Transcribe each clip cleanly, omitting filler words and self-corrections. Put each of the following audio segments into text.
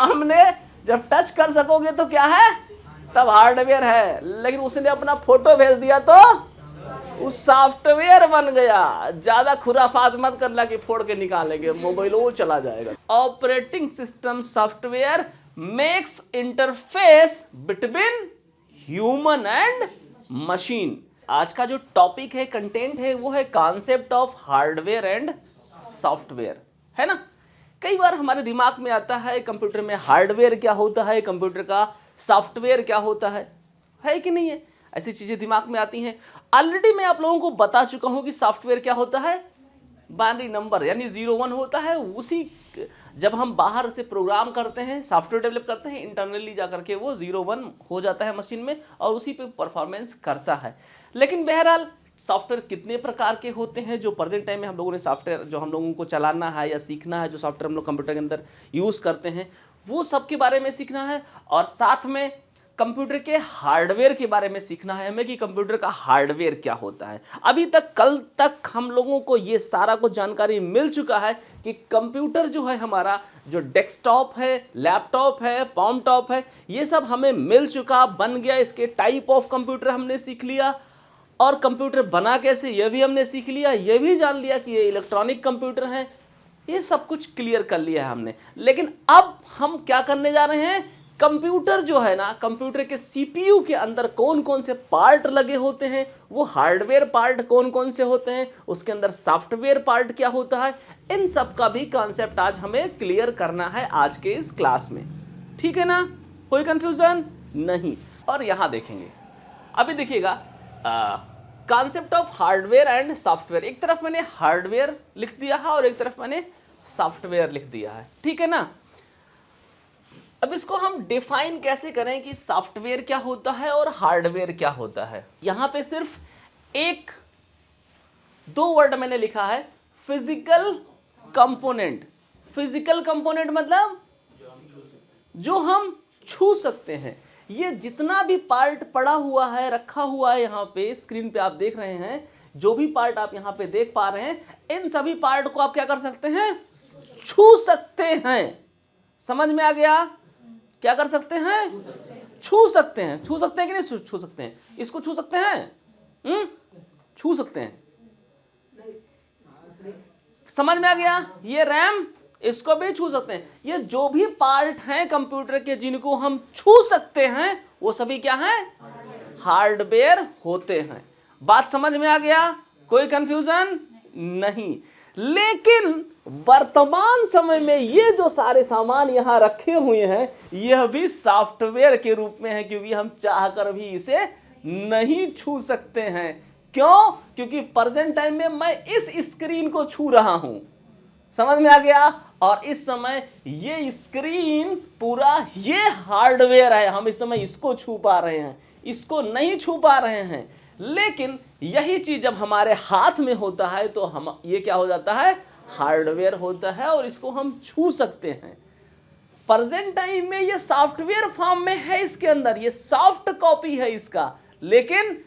सामने जब टच कर सकोगे तो क्या है, तब हार्डवेयर है। लेकिन उसने अपना फोटो भेज दिया तो उस सॉफ्टवेयर बन गया। ज्यादा खुराफात मत करना कि फोड़ के निकालेंगे, मोबाइल वो चला जाएगा। Operating system software makes interface between human and machine. आज का जो टॉपिक है, कंटेंट है, वो है concept of hardware and software, है ना। कई बार हमारे दिमाग में आता है कंप्यूटर में हार्डवेयर क्या होता है, कंप्यूटर का सॉफ्टवेयर क्या होता है कि नहीं है, ऐसी चीजें दिमाग में आती हैं। ऑलरेडी मैं आप लोगों को बता चुका हूं कि सॉफ्टवेयर क्या होता है, बाइनरी नंबर यानी 0-1 होता है। उसी जब हम बाहर से प्रोग्राम करते हैं, सॉफ्टवेयर डेवलप करते हैं, इंटरनली जाकर के वो 0-1 हो जाता है मशीन में और उसी पे परफॉर्मेंस करता है। लेकिन बहरहाल सॉफ्टवेयर कितने प्रकार के होते हैं, जो प्रेजेंट टाइम में हम लोगों ने सॉफ्टवेयर जो हम लोगों को चलाना है या सीखना है, जो सॉफ्टवेयर हम लोग कंप्यूटर के अंदर यूज़ करते हैं, वो सब के बारे में सीखना है। और साथ में कंप्यूटर के हार्डवेयर के बारे में सीखना है हमें कि कंप्यूटर का हार्डवेयर क्या होता है। अभी तक कल तक हम लोगों को ये सारा कुछ जानकारी मिल चुका है कि कंप्यूटर जो है हमारा, जो डेस्कटॉप है, लैपटॉप है, पॉमटॉप है, ये सब हमें मिल चुका, बन गया। इसके टाइप ऑफ कंप्यूटर हमने सीख लिया और कंप्यूटर बना कैसे ये भी हमने सीख लिया, ये भी जान लिया कि ये इलेक्ट्रॉनिक कंप्यूटर है, ये सब कुछ क्लियर कर लिया है हमने। लेकिन अब हम क्या करने जा रहे हैं, कंप्यूटर जो है ना, कंप्यूटर के सीपीयू के अंदर कौन कौन से पार्ट लगे होते हैं, वो हार्डवेयर पार्ट कौन कौन से होते हैं, उसके अंदर सॉफ्टवेयर पार्ट क्या होता है, इन सब का भी कॉन्सेप्ट आज हमें क्लियर करना है आज के इस क्लास में। ठीक है ना, कोई कंफ्यूजन नहीं। और यहां देखेंगे, अभी देखिएगा concept of hardware and software. एक तरफ मैंने हार्डवेयर लिख दिया है और एक तरफ मैंने सॉफ्टवेयर लिख दिया है, ठीक है ना। अब इसको हम डिफाइन कैसे करें कि सॉफ्टवेयर क्या होता है और हार्डवेयर क्या होता है। यहां पे सिर्फ 1-2 वर्ड मैंने लिखा है, फिजिकल कंपोनेंट। फिजिकल कंपोनेंट मतलब जो हम छू सकते हैं। ये जितना भी पार्ट पड़ा हुआ है, रखा हुआ है, यहाँ पे स्क्रीन पे आप देख रहे हैं, जो भी पार्ट आप यहाँ पे देख पा रहे हैं, इन सभी पार्ट को आप क्या कर सकते हैं, छू सकते हैं। समझ में आ गया, क्या कर सकते हैं, छू सकते हैं। छू सकते हैं कि नहीं छू सकते हैं, इसको छू सकते हैं, छू सकते हैं। समझ में आ गया, ये रैम, इसको भी छू सकते हैं। ये जो भी पार्ट हैं कंप्यूटर के जिनको हम छू सकते हैं, वो सभी क्या हैं, हार्डवेयर होते हैं। बात समझ में आ गया, कोई कंफ्यूजन नहीं। लेकिन वर्तमान समय में ये जो सारे सामान यहां रखे हुए हैं, यह भी सॉफ्टवेयर के रूप में है, क्योंकि हम चाहकर भी इसे नहीं छू सकते हैं। क्यों? क्योंकि प्रेजेंट टाइम में मैं इस स्क्रीन को छू रहा हूं। समझ में आ गया। और इस समय ये स्क्रीन पूरा ये हार्डवेयर है, हम इस समय इसको छू पा रहे हैं, इसको नहीं छू पा रहे हैं। लेकिन यही चीज जब हमारे हाथ में होता है तो हम ये क्या हो जाता है, हार्डवेयर होता है और इसको हम छू सकते हैं। प्रेजेंट टाइम में ये सॉफ्टवेयर फॉर्म में है, इसके अंदर ये सॉफ्ट कॉपी है इसका, लेकिन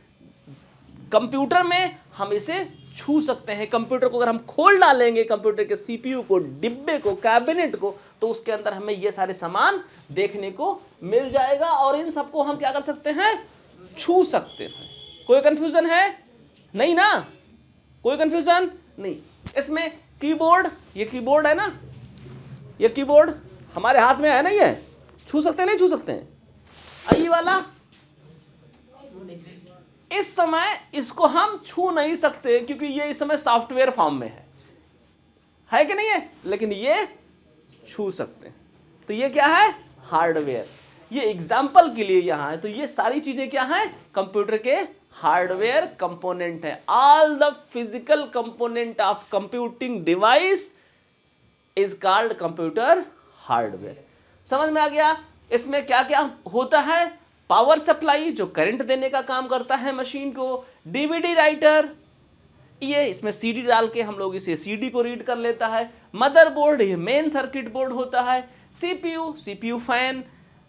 कंप्यूटर में हम इसे छू सकते हैं। कंप्यूटर को अगर हम खोल डालेंगे, कंप्यूटर के सीपीयू को, डिब्बे को, कैबिनेट को, तो उसके अंदर हमें ये सारे सामान देखने को मिल जाएगा और इन सबको हम क्या कर सकते हैं, छू सकते हैं। कोई कंफ्यूजन है नहीं ना, कोई कंफ्यूजन नहीं। इसमें कीबोर्ड, ये कीबोर्ड है ना, ये कीबोर्ड हमारे हाथ में है ना, ये छू सकते हैं नहीं छू सकते हैं। ये वाला इस समय इसको हम छू नहीं सकते क्योंकि ये इस समय सॉफ्टवेयर फॉर्म में है कि नहीं है, लेकिन ये छू सकते हैं। तो ये क्या है, हार्डवेयर। ये एग्जाम्पल के लिए यहां है। तो ये सारी चीजें क्या हैं, कंप्यूटर के हार्डवेयर कंपोनेंट है। All the physical component of computing device is called computer hardware. समझ में आ गया। इसमें क्या क्या होता है, पावर सप्लाई जो करंट देने का काम करता है मशीन को, डीवीडी राइटर, ये इसमें सीडी डाल के हम लोग इसे सीडी को रीड कर लेता है, मदरबोर्ड ये मेन सर्किट बोर्ड होता है, सीपीयू फैन,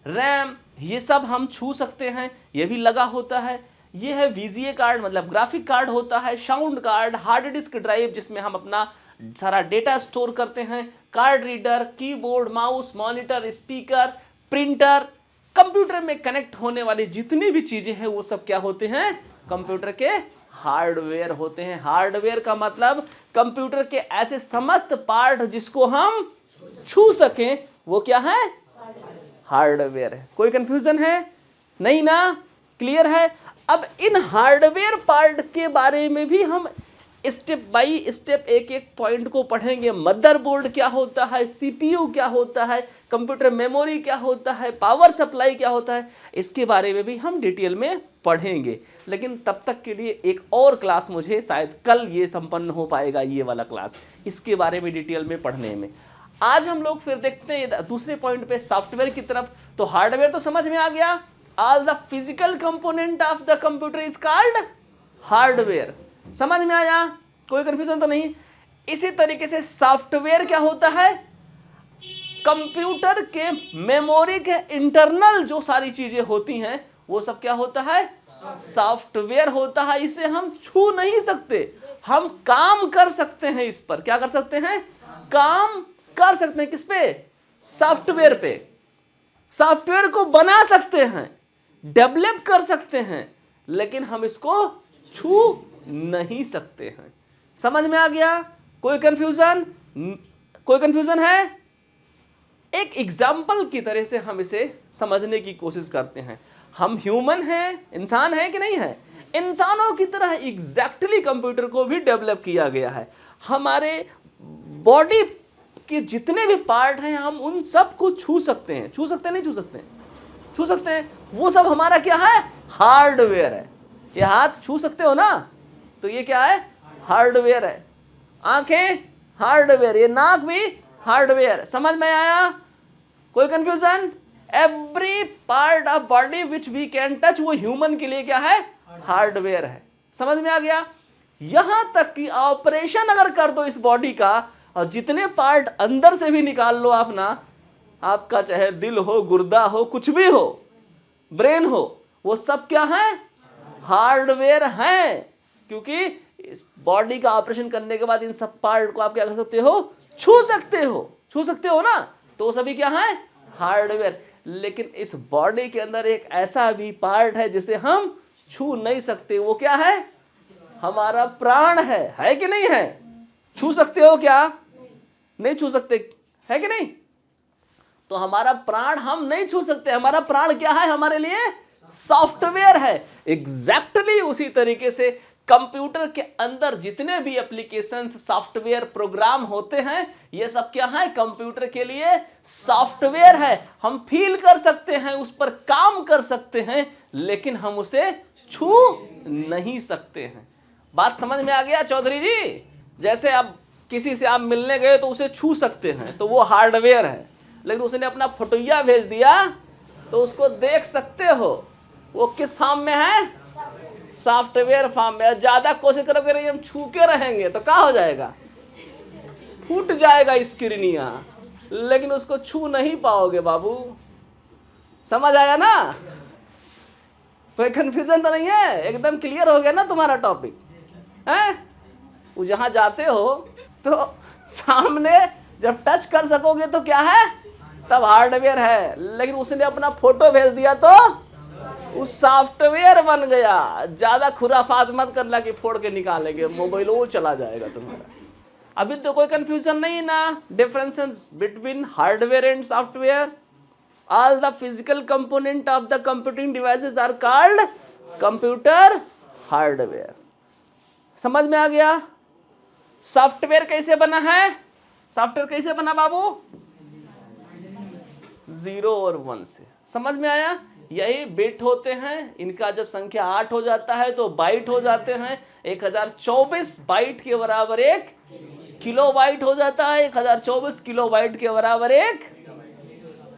रैम, ये सब हम छू सकते हैं, ये भी लगा होता है। ये है वीजीए कार्ड मतलब ग्राफिक कार्ड होता है, sound card, hard disk drive जिसमें हम अपना सारा डेटा स्टोर करते हैं। Card reader, keyboard, mouse, monitor, speaker, printer, computer में कनेक्ट होने वाली जितनी भी चीजें हैं वो सब क्या होते हैं? कंप्यूटर के हार्डवेयर होते हैं। हार्डवेयर का मतलब कंप्यूटर के ऐसे समस्त पार्ट जिसको हम छू सकें, वो क्या है? हार्डवेयर है। कोई कंफ्यूजन है? नहीं ना? क्लियर है? अब इन हार्डवेयर पार्ट के बारे में भी हम स्टेप बाय स्टेप एक एक पॉइंट को पढ़ेंगे। मदरबोर्ड क्या होता है, सीपीयू क्या होता है, कंप्यूटर मेमोरी क्या होता है, पावर सप्लाई क्या होता है, इसके बारे में भी हम डिटेल में पढ़ेंगे। लेकिन तब तक के लिए एक और क्लास मुझे शायद कल ये संपन्न हो पाएगा, ये वाला क्लास, इसके बारे में डिटेल में पढ़ने में। आज हम लोग फिर देखते हैं दूसरे पॉइंट पे, सॉफ्टवेयर की तरफ। तो हार्डवेयर तो समझ में आ गया, all the physical component of the computer is called hardware. समझ में आया? कोई कंफ्यूजन तो नहीं? इसी तरीके से सॉफ्टवेयर क्या होता है? कंप्यूटर के मेमोरी के इंटरनल जो सारी चीजें होती हैं वो सब क्या होता है? सॉफ्टवेयर होता है। इसे हम छू नहीं सकते, हम काम कर सकते हैं इस पर। क्या कर सकते हैं? काम कर सकते हैं। किस पे? सॉफ्टवेयर पे। सॉफ्टवेयर को बना सकते हैं, डेवलप कर सकते हैं, लेकिन हम इसको छू नहीं सकते हैं। समझ में आ गया? कोई कंफ्यूजन? कोई कंफ्यूजन है? एक एग्जाम्पल की तरह से हम इसे समझने की कोशिश करते हैं। हम ह्यूमन हैं, इंसान हैं कि नहीं है? इंसानों की तरह एग्जैक्टली कंप्यूटर को भी डेवलप किया गया है। हमारे बॉडी के जितने भी पार्ट हैं हम उन सब को छू सकते हैं। छू सकते हैं? नहीं छू सकते? छू सकते हैं। वो सब हमारा क्या है? हार्डवेयर है। ये हाथ छू सकते हो ना, तो ये क्या है? हार्डवेयर है। आंखें हार्डवेयर, ये नाक भी हार्डवेयर। समझ में आया? कोई confusion? Every part of body which we can touch, वो ह्यूमन के लिए क्या है? हार्डवेयर है। समझ में आ गया? यहां तक कि ऑपरेशन अगर कर दो इस बॉडी का और जितने पार्ट अंदर से भी निकाल लो आप ना, आपका चाहे दिल हो, गुर्दा हो, कुछ भी हो, ब्रेन हो, वो सब क्या है? हार्डवेयर हैं। क्योंकि इस बॉडी का ऑपरेशन करने के बाद इन सब पार्ट को आप क्या कर सकते हो? छू सकते हो। छू सकते हो ना, तो वो सभी क्या है? हार्डवेयर। लेकिन इस बॉडी के अंदर एक ऐसा भी पार्ट है जिसे हम छू नहीं सकते। वो क्या है? हमारा प्राण है कि नहीं है? छू सकते हो क्या? नहीं छू सकते, है कि नहीं? तो हमारा प्राण हम नहीं छू सकते। हमारा प्राण क्या है? हमारे लिए सॉफ्टवेयर है। एग्जैक्टली उसी तरीके से कंप्यूटर के अंदर जितने भी एप्लीकेशंस, सॉफ्टवेयर, प्रोग्राम होते हैं, ये सब क्या है? कंप्यूटर के लिए सॉफ्टवेयर है। हम फील कर सकते हैं, उस पर काम कर सकते हैं, लेकिन हम उसे छू नहीं सकते हैं। बात समझ में आ गया चौधरी जी? जैसे अब किसी से आप मिलने गए तो उसे छू सकते हैं, तो वो हार्डवेयर है। लेकिन उसने अपना फोटोया भेज दिया तो उसको देख सकते हो। वो किस फॉर्म में है? सॉफ्टवेयर फॉर्म में। ज्यादा कोशिश करोगे नहीं हम छू के रहेंगे तो क्या हो जाएगा? फूट जाएगा स्क्रीनिया, लेकिन उसको छू नहीं पाओगे बाबू। समझ आया ना? कोई कंफ्यूजन तो नहीं है? एकदम क्लियर हो गया ना तुम्हारा टॉपिक है? वो जहां जाते हो तो सामने जब टच कर सकोगे तो क्या है? तब हार्डवेयर है। लेकिन उसने अपना फोटो भेज दिया तो उस सॉफ्टवेयर बन गया। ज्यादा खुराफात मत करना कि फोड़ के निकालेंगे, मोबाइल वो चला जाएगा तुम्हारा। अभी तो कोई कंफ्यूजन नहीं ना? Differences between hardware and software. All the physical component of the computing devices are called computer hardware. समझ में आ गया? सॉफ्टवेयर कैसे बना है? सॉफ्टवेयर कैसे बना बाबू? 0 और 1 से। समझ में आया? यही बिट होते हैं। इनका जब संख्या 8 हो जाता है तो बाइट हो जाते हैं। 1024 बाइट के बराबर 1 किलोबाइट हो जाता है। 1024 किलोबाइट के बराबर 1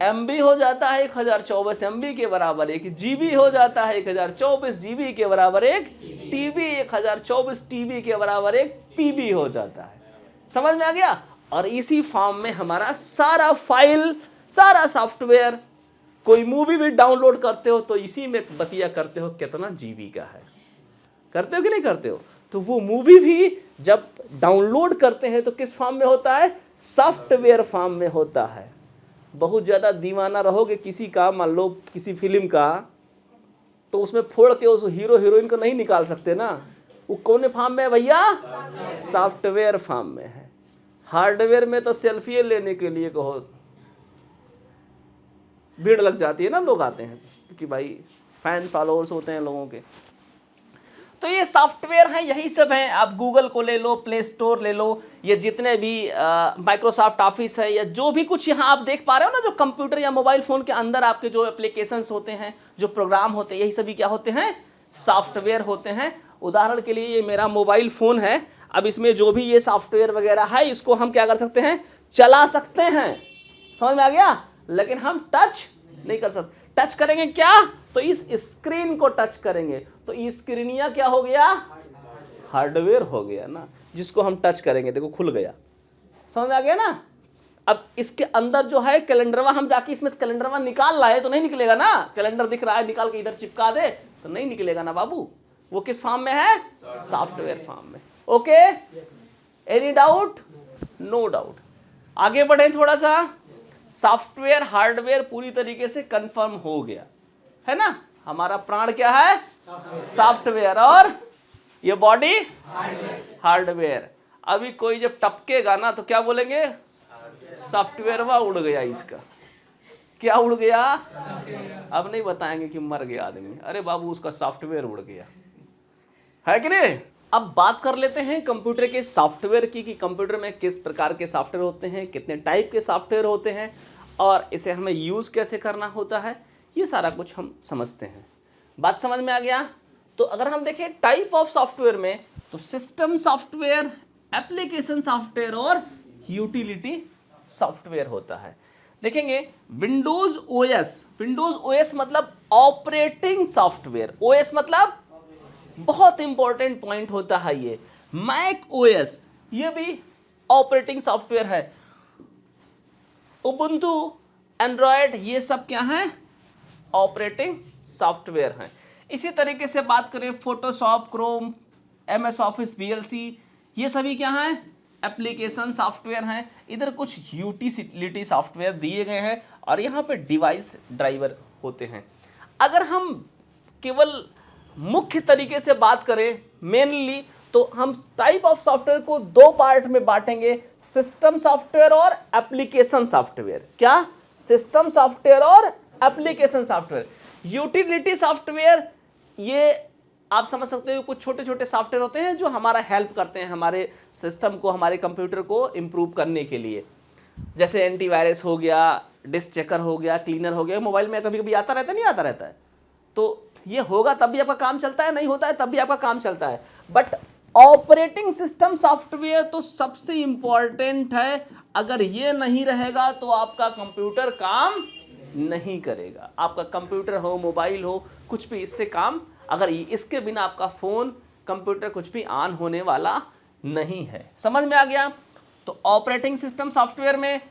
MB हो जाता है। 1024 MB के बराबर 1 GB हो जाता है। 1024 GB के बराबर 1 TB। 1024 TB के बराबर 1 PB हो जाता है। समझ में आ गया? और इसी फॉर्म में हमारा सारा फाइल, सारा सॉफ्टवेयर, कोई मूवी भी डाउनलोड करते हो तो इसी में बतिया करते हो कितना GB का है। करते हो कि नहीं करते हो? तो वो मूवी भी जब डाउनलोड करते हैं तो किस फॉर्म में होता है? सॉफ्टवेयर फॉर्म में होता है। बहुत ज़्यादा दीवाना रहोगे किसी का, मान लो किसी फिल्म का, तो उसमें फोड़ के उस हीरो हीरोइन को नहीं निकाल सकते ना। वो कौन फॉर्म में है भैया? सॉफ्टवेयर फॉर्म में है। हार्डवेयर में तो सेल्फी लेने के लिए कहो भीड़ लग जाती है ना, लोग आते हैं कि भाई फैन फॉलोअर्स होते हैं लोगों के। तो ये सॉफ्टवेयर हैं, यही सब हैं। आप गूगल को ले लो, प्ले स्टोर ले लो, ये जितने भी माइक्रोसॉफ्ट ऑफिस है या जो भी कुछ यहाँ आप देख पा रहे हो ना, जो कंप्यूटर या मोबाइल फ़ोन के अंदर आपके जो एप्लीकेशंस होते हैं, जो प्रोग्राम होते हैं, यही सभी क्या होते हैं? सॉफ्टवेयर होते हैं। उदाहरण के लिए ये मेरा मोबाइल फ़ोन है, अब इसमें जो भी ये सॉफ्टवेयर वगैरह है इसको हम क्या कर सकते हैं? चला सकते हैं। समझ में आ गया? लेकिन हम टच नहीं कर सकते। टच करेंगे क्या? तो इस स्क्रीन को टच करेंगे, तो स्क्रीनिया क्या हो गया? हार्डवेयर हो गया ना, जिसको हम टच करेंगे। देखो खुल गया, समझ में आ गया ना। अब इसके अंदर जो है कैलेंडरवा, हम जाके इसमें कैलेंडरवा निकाल लाए तो नहीं निकलेगा ना। कैलेंडर दिख रहा है, निकाल के इधर चिपका दे तो नहीं निकलेगा ना बाबू। वो किस फॉर्म में है? सॉफ्टवेयर फॉर्म में। Okay, any doubt? No doubt. आगे बढ़े थोड़ा सा। सॉफ्टवेयर हार्डवेयर पूरी तरीके से कंफर्म हो गया है ना। हमारा प्राण क्या है? सॉफ्टवेयर, और ये बॉडी हार्डवेयर। अभी कोई जब टपकेगा ना तो क्या बोलेंगे? सॉफ्टवेयर वह उड़ गया इसका। क्या उड़ गया? अब नहीं बताएंगे कि मर गया आदमी, अरे बाबू उसका सॉफ्टवेयर उड़ गया, है कि नहीं। अब बात कर लेते हैं कंप्यूटर के सॉफ्टवेयर की, कि कंप्यूटर में किस प्रकार के सॉफ्टवेयर होते हैं, कितने टाइप के सॉफ्टवेयर होते हैं, और इसे हमें यूज़ कैसे करना होता है, ये सारा कुछ हम समझते हैं। बात समझ में आ गया? तो अगर हम देखें टाइप ऑफ सॉफ्टवेयर में, तो सिस्टम सॉफ्टवेयर, एप्लीकेशन सॉफ्टवेयर और यूटिलिटी सॉफ्टवेयर होता है। देखेंगे विंडोज ओएस। विंडोज ओएस मतलब ऑपरेटिंग सॉफ्टवेयर। ओएस मतलब बहुत इंपॉर्टेंट पॉइंट होता है ये। मैक ओएस ये भी ऑपरेटिंग सॉफ्टवेयर है। उबुंटू, एंड्रॉयड, ये सब क्या है? ऑपरेटिंग सॉफ्टवेयर हैं। इसी तरीके से बात करें Photoshop, Chrome, MS office, VLC, ये सभी क्या हैं? एप्लीकेशन सॉफ्टवेयर हैं। इधर कुछ यूटिलिटी सॉफ्टवेयर दिए गए हैं, और यहाँ पे डिवाइस ड्राइवर होते हैं। अगर हम केवल मुख्य तरीके से बात करें मेनली, तो हम टाइप ऑफ सॉफ्टवेयर को दो पार्ट में बांटेंगे, सिस्टम सॉफ्टवेयर और एप्लीकेशन सॉफ्टवेयर। क्या? सिस्टम सॉफ्टवेयर और एप्लीकेशन सॉफ्टवेयर। यूटिलिटी सॉफ्टवेयर ये आप समझ सकते हो, कुछ छोटे छोटे सॉफ्टवेयर होते हैं जो हमारा हेल्प करते हैं हमारे सिस्टम को, हमारे कंप्यूटर को इम्प्रूव करने के लिए। जैसे एंटीवायरस हो गया, डिस्क चेकर हो गया, क्लीनर हो गया। मोबाइल में कभी कभी आता रहता है, नहीं आता रहता है, तो ये होगा तब भी आपका काम चलता है, नहीं होता है तब भी आपका काम चलता है। बट ऑपरेटिंग सिस्टम सॉफ्टवेयर तो सबसे इंपॉर्टेंट है। अगर ये नहीं रहेगा तो आपका कंप्यूटर काम नहीं करेगा। आपका कंप्यूटर हो, मोबाइल हो, कुछ भी इससे काम, अगर इसके बिना आपका फोन, कंप्यूटर कुछ भी ऑन होने वाला नहीं है। समझ में आ गया? तो ऑपरेटिंग सिस्टम सॉफ्टवेयर में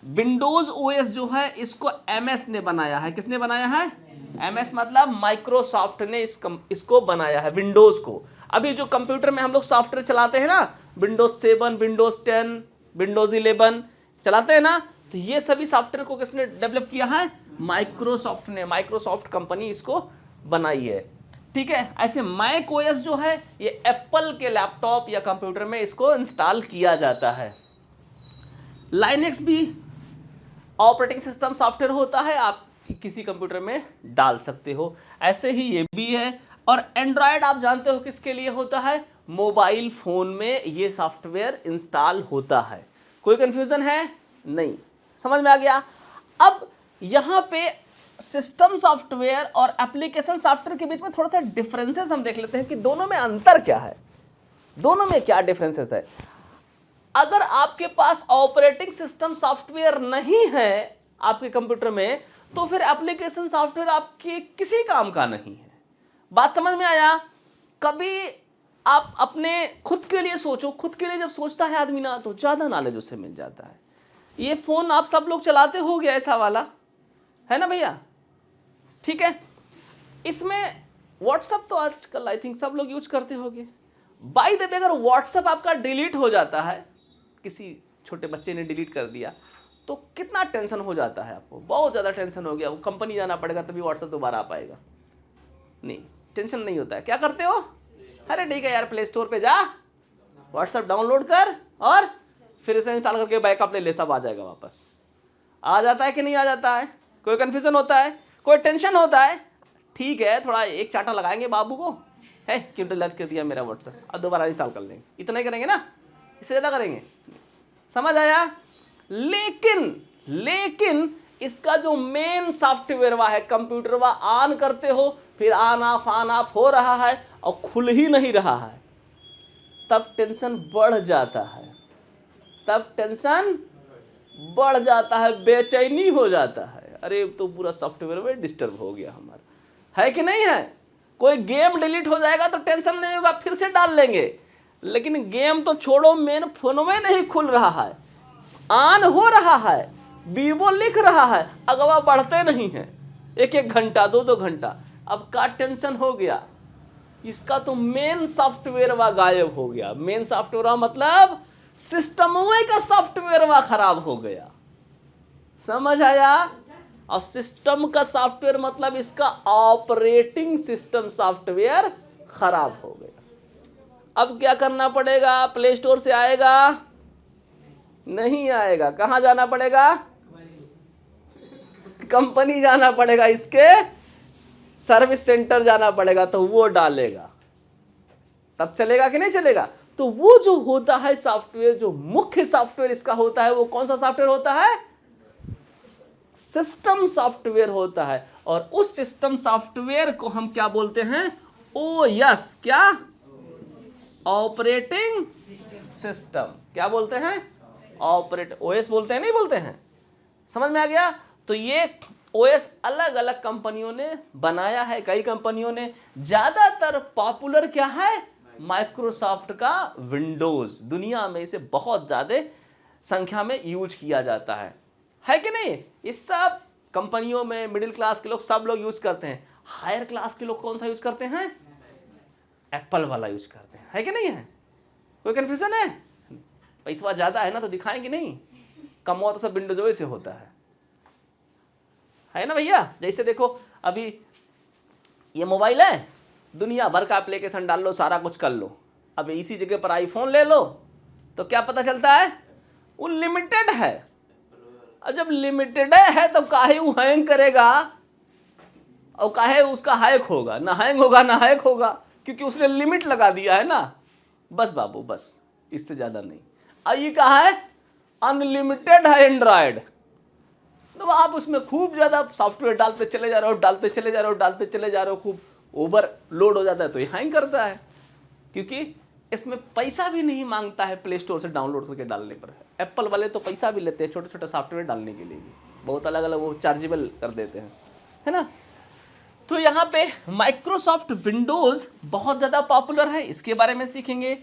विंडोज ओएस जो है इसको एमएस ने बनाया है। किसने बनाया है? एमएस मतलब माइक्रोसॉफ्ट ने इसको बनाया है, विंडोज को। अभी जो कंप्यूटर में हम लोग सॉफ्टवेयर चलाते हैं ना, विंडोज 7, विंडोज 10, विंडोज 11 चलाते हैं ना, तो ये सभी सॉफ्टवेयर को किसने डेवलप किया है? माइक्रोसॉफ्ट ने। माइक्रोसॉफ्ट कंपनी इसको बनाई है, ठीक है। ऐसे मैक ओएस जो है ये एप्पल के लैपटॉप या कंप्यूटर में इसको इंस्टॉल किया जाता है। लाइनेक्स भी ऑपरेटिंग सिस्टम सॉफ्टवेयर होता है, आप किसी कंप्यूटर में डाल सकते हो। ऐसे ही ये भी है। और एंड्रॉयड आप जानते हो किसके लिए होता है? मोबाइल फोन में ये सॉफ्टवेयर इंस्टॉल होता है। कोई कंफ्यूजन है? नहीं, समझ में आ गया? अब यहां पे सिस्टम सॉफ्टवेयर और एप्लीकेशन सॉफ्टवेयर के बीच में थोड़ा सा डिफरेंसेस हम देख लेते हैं कि दोनों में अंतर क्या है, दोनों में क्या डिफरेंसेस है। अगर आपके पास ऑपरेटिंग सिस्टम सॉफ्टवेयर नहीं है आपके कंप्यूटर में, तो फिर एप्लीकेशन सॉफ्टवेयर आपके किसी काम का नहीं है। बात समझ में आया? कभी आप अपने खुद के लिए सोचो, खुद के लिए जब सोचता है आदमी ना, तो ज्यादा नॉलेज उसे मिल जाता है। ये फोन आप सब लोग चलाते होगे, ऐसा वाला है ना भैया, ठीक है। इसमें व्हाट्सएप तो आजकल आई थिंक सब लोग यूज करते होंगे। बाय द वे, अगर व्हाट्सएप आपका डिलीट हो जाता है, किसी छोटे बच्चे ने डिलीट कर दिया, तो कितना टेंशन हो जाता है आपको, बहुत ज़्यादा टेंशन हो गया, वो कंपनी जाना पड़ेगा तभी व्हाट्सएप दोबारा आ पाएगा। नहीं, टेंशन नहीं होता है। क्या करते हो, अरे ठीक है यार, प्ले स्टोर पे जा, व्हाट्सएप डाउनलोड कर और फिर इसे इंस्टॉल करके बैकअप ले ले, सब आ जाएगा वापस। आ जाता है कि नहीं आ जाता है? कोई कन्फ्यूजन होता है, कोई टेंशन होता है? ठीक है, थोड़ा एक चाटा लगाएंगे बाबू को, है क्यों डिलीट कर दिया मेरा व्हाट्सएप, अब दोबारा इंस्टॉल कर लेंगे, इतना ही करेंगे ना, इससे ज़्यादा करेंगे? समझ आया? लेकिन इसका जो मेन सॉफ्टवेयर वा है, कंप्यूटर वा ऑन करते हो, फिर ऑन ऑफ हो रहा है और खुल ही नहीं रहा है, तब टेंशन बढ़ जाता है, बेचैनी हो जाता है। अरे तो पूरा सॉफ्टवेयर में डिस्टर्ब हो गया हमारा, है कि नहीं है? कोई गेम डिलीट हो जाएगा तो टेंशन नहीं होगा, फिर से डाल लेंगे, लेकिन गेम तो छोड़ो, मेन फोन में नहीं खुल रहा है, ऑन हो रहा है, वीवो लिख रहा है, अगवा बढ़ते नहीं है, 1-1 घंटा 2-2 घंटा, अब का टेंशन हो गया? इसका तो मेन सॉफ्टवेयर वा गायब हो गया। मेन सॉफ्टवेयर वा मतलब सिस्टम का सॉफ्टवेयर वा खराब हो गया, समझ आया? और सिस्टम का सॉफ्टवेयर मतलब इसका ऑपरेटिंग सिस्टम सॉफ्टवेयर खराब हो गया। अब क्या करना पड़ेगा? प्ले स्टोर से आएगा? नहीं आएगा, कहां जाना पड़ेगा? कंपनी जाना पड़ेगा, इसके सर्विस सेंटर जाना पड़ेगा, तो वो डालेगा, तब चलेगा कि नहीं चलेगा? तो वो जो होता है सॉफ्टवेयर, जो मुख्य सॉफ्टवेयर इसका होता है, वो कौन सा सॉफ्टवेयर होता है? सिस्टम सॉफ्टवेयर होता है। और उस सिस्टम सॉफ्टवेयर को हम क्या बोलते हैं? ओएस। क्या? Operating system. क्या बोलते हैं? ओएस बोलते हैं, नहीं बोलते हैं? समझ में आ गया? तो ये ओएस अलग अलग कंपनियों ने बनाया है, कई कंपनियों ने। ज्यादातर पॉपुलर क्या है? माइक्रोसॉफ्ट का विंडोज, दुनिया में इसे बहुत ज्यादा संख्या में यूज किया जाता है कि नहीं? इस सब कंपनियों में मिडिल क्लास के लोग, सब लोग यूज करते हैं। हायर क्लास के लोग कौन सा यूज करते हैं? एप्पल वाला यूज करते हैं, है कि नहीं है? कोई कंफ्यूजन है? पैसा ज्यादा है ना तो दिखाएंगे नहीं, कम हुआ तो सब विंडोज से होता है ना भैया? जैसे देखो अभी ये मोबाइल है, दुनिया भर का एप्लीकेशन डाल लो, सारा कुछ कर लो। अब इसी जगह पर आईफोन ले लो तो क्या पता चलता है? वो लिमिटेड है। और जब लिमिटेड है तो काहे वो हैंग करेगा और काहे उसका हैक होगा? ना हैंग होगा ना हैक होगा, क्योंकि उसने लिमिट लगा दिया है ना। बस बाबू, बस, इससे ज्यादा नहीं। ये कहा है? अनलिमिटेड है एंड्रॉयड। तो आप उसमें खूब ज्यादा सॉफ्टवेयर डालते चले जा रहे हो, खूब ओवरलोड हो जाता है तो ये हैंग करता है, क्योंकि इसमें पैसा भी नहीं मांगता है प्ले स्टोर से डाउनलोड करके डालने पर। एप्पल वाले तो पैसा भी लेते हैं छोटे छोटे सॉफ्टवेयर डालने के लिए भी, बहुत अलग अलग वो चार्जेबल कर देते हैं, है ना? तो यहाँ पे माइक्रोसॉफ्ट विंडोज बहुत ज़्यादा पॉपुलर है, इसके बारे में सीखेंगे।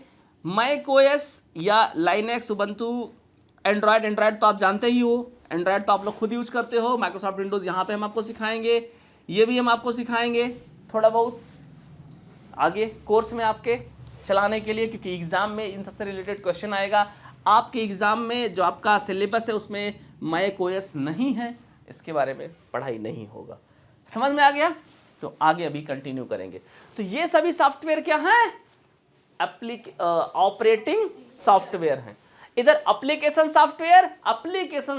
मैक ओएस या लाइनेक्स, उबंटू, एंड्रॉयड तो आप जानते ही हो, एंड्रॉयड तो आप लोग खुद यूज करते हो। माइक्रोसॉफ्ट विंडोज यहाँ पे हम आपको सिखाएंगे, ये भी हम आपको सिखाएंगे थोड़ा बहुत आगे कोर्स में आपके चलाने के लिए, क्योंकि एग्जाम में इन सबसे रिलेटेड क्वेश्चन आएगा। आपके एग्जाम में जो आपका सिलेबस है उसमें मैक ओएस नहीं है, इसके बारे में पढ़ाई नहीं होगा। समझ में आ गया? तो आगे अभी कंटिन्यू करेंगे। तो ये सभी सॉफ्टवेयर क्या है? ऑपरेटिंग सॉफ्टवेयर हैं। इधर एप्लीकेशन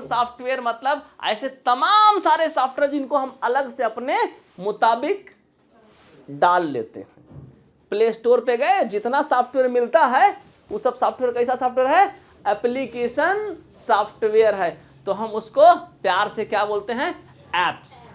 सॉफ्टवेयर मतलब ऐसे तमाम सारे सॉफ्टवेयर जिनको हम अलग से अपने मुताबिक डाल लेते हैं। प्ले स्टोर पे गए, जितना सॉफ्टवेयर मिलता है वो सब सॉफ्टवेयर कैसा सॉफ्टवेयर है? एप्लीकेशन सॉफ्टवेयर है। तो हम उसको प्यार से क्या बोलते हैं? एप्स।